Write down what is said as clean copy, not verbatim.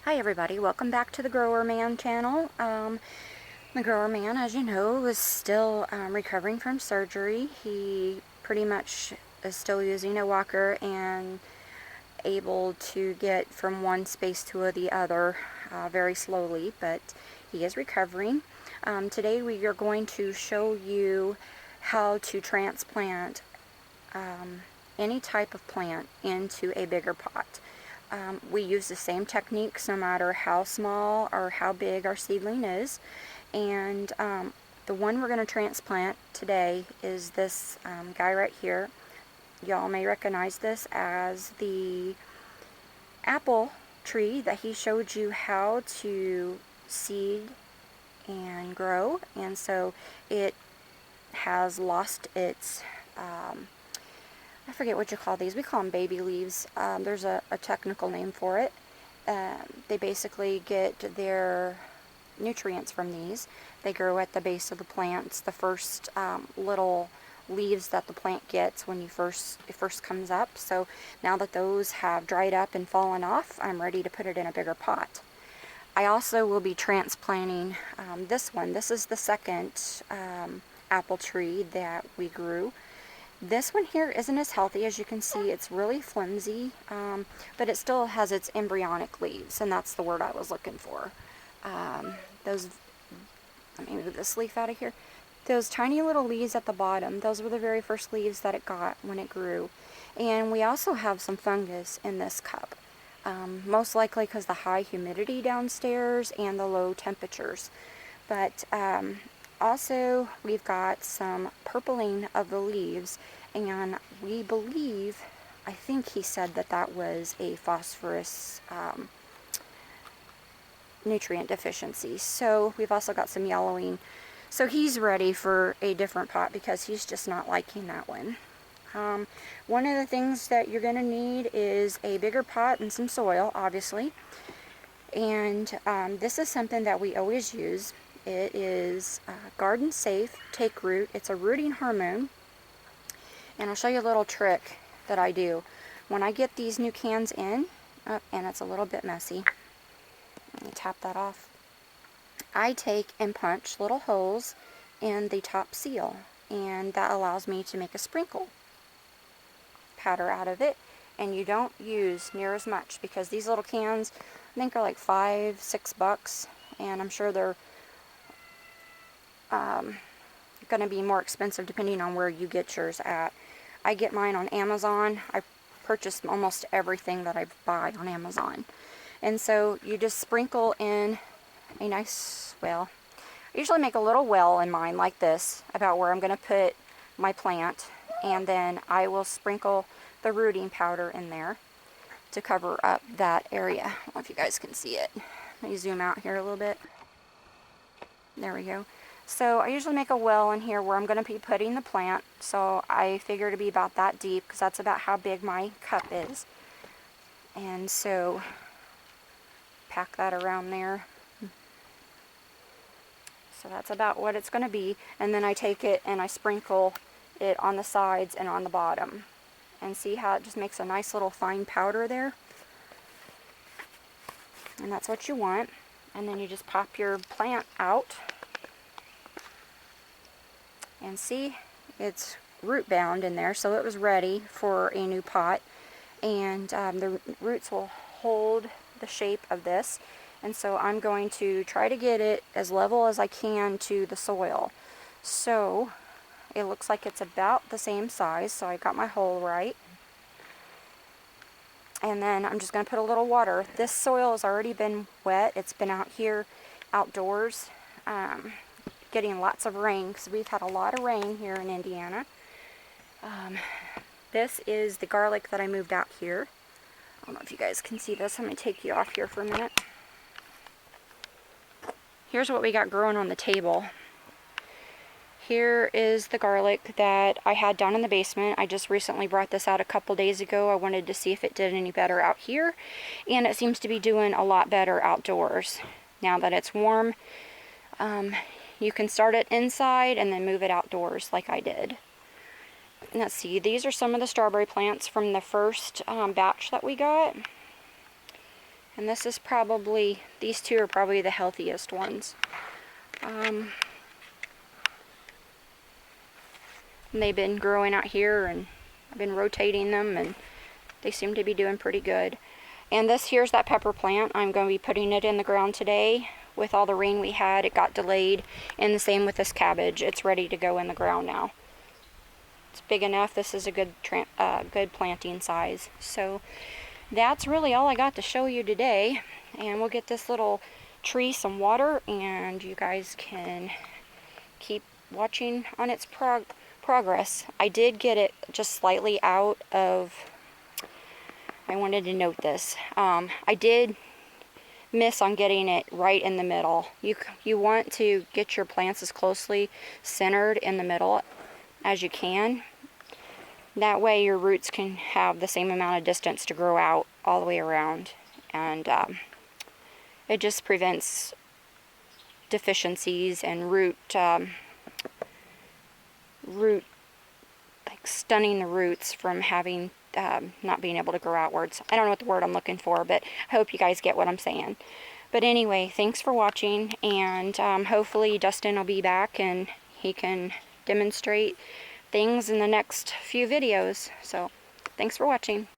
Hi everybody, welcome back to the Grower Man channel. The Grower Man, as you know, is still recovering from surgery. He pretty much is still using a walker and able to get from one space to the other very slowly, but he is recovering. Today we are going to show you how to transplant any type of plant into a bigger pot. We use the same techniques no matter how small or how big our seedling is. And the one we're going to transplant today is this guy right here. Y'all may recognize this as the apple tree that he showed you how to seed and grow. And so it has lost its I forget what you call these. We call them baby leaves. There's a technical name for it. They basically get their nutrients from these. They grow at the base of the plants. The first little leaves that the plant gets when it first comes up. So now that those have dried up and fallen off, I'm ready to put it in a bigger pot. I also will be transplanting this one. This is the second apple tree that we grew. This one here isn't as healthy. As you can see, it's really flimsy, but it still has its embryonic leaves, and that's the word I was looking for. Let me move this leaf out of here. Those tiny little leaves at the bottom, those were the very first leaves that it got when it grew. And we also have some fungus in this cup, most likely because the high humidity downstairs and the low temperatures. But also, we've got some purpling of the leaves, and we believe, I think he said that that was a phosphorus nutrient deficiency. So we've also got some yellowing. So he's ready for a different pot because he's just not liking that one. One of the things that you're going to need is a bigger pot and some soil, obviously. And this is something that we always use. It is Garden Safe Take Root. It's a rooting hormone. And I'll show you a little trick that I do. When I get these new cans in, and it's a little bit messy, let me tap that off. I take and punch little holes in the top seal, and that allows me to make a sprinkle powder out of it. And you don't use near as much because these little cans, I think, are like $5-6, and I'm sure they're going to be more expensive depending on where you get yours at. I get mine on Amazon. I purchase almost everything that I buy on Amazon. And so you just sprinkle in a nice, well, I usually make a little well in mine like this about where I'm going to put my plant, and then I will sprinkle the rooting powder in there to cover up that area. I don't know if you guys can see it. Let me zoom out here a little bit. There we go. So I usually make a well in here where I'm going to be putting the plant. So I figure to be about that deep because that's about how big my cup is. And so pack that around there. So that's about what it's going to be. And then I take it and I sprinkle it on the sides and on the bottom. And see how it just makes a nice little fine powder there? And that's what you want. And then you just pop your plant out. And see, it's root bound in there, so it was ready for a new pot. And the roots will hold the shape of this. And so I'm going to try to get it as level as I can to the soil. So it looks like it's about the same size, so I got my hole right. And then I'm just going to put a little water. This soil has already been wet. It's been out here outdoors. Getting lots of rain because we've had a lot of rain here in Indiana. This is the garlic that I moved out here. I don't know if you guys can see this. I'm going to take you off here for a minute. Here's what we got growing on the table. Here is the garlic that I had down in the basement. I just recently brought this out a couple days ago. I wanted to see if it did any better out here, and it seems to be doing a lot better outdoors. Now that it's warm, you can start it inside and then move it outdoors like I did. Let's see, these are some of the strawberry plants from the first batch that we got. And this is probably, these two are probably the healthiest ones. And they've been growing out here, and I've been rotating them, and they seem to be doing pretty good. And this here's that pepper plant. I'm going to be putting it in the ground today. With all the rain we had, it got delayed. And the same with this cabbage. It's ready to go in the ground now. It's big enough. This is a good planting size. So that's really all I got to show you today. And we'll get this little tree some water, and you guys can keep watching on its progress. I did get it just slightly out of, I wanted to note this. I did miss on getting it right in the middle. You want to get your plants as closely centered in the middle as you can. That way your roots can have the same amount of distance to grow out all the way around, and it just prevents deficiencies and root like stunning the roots from having not being able to grow outwards. I don't know what the word I'm looking for, but I hope you guys get what I'm saying. But anyway, thanks for watching, and hopefully Dustin will be back and he can demonstrate things in the next few videos. So thanks for watching.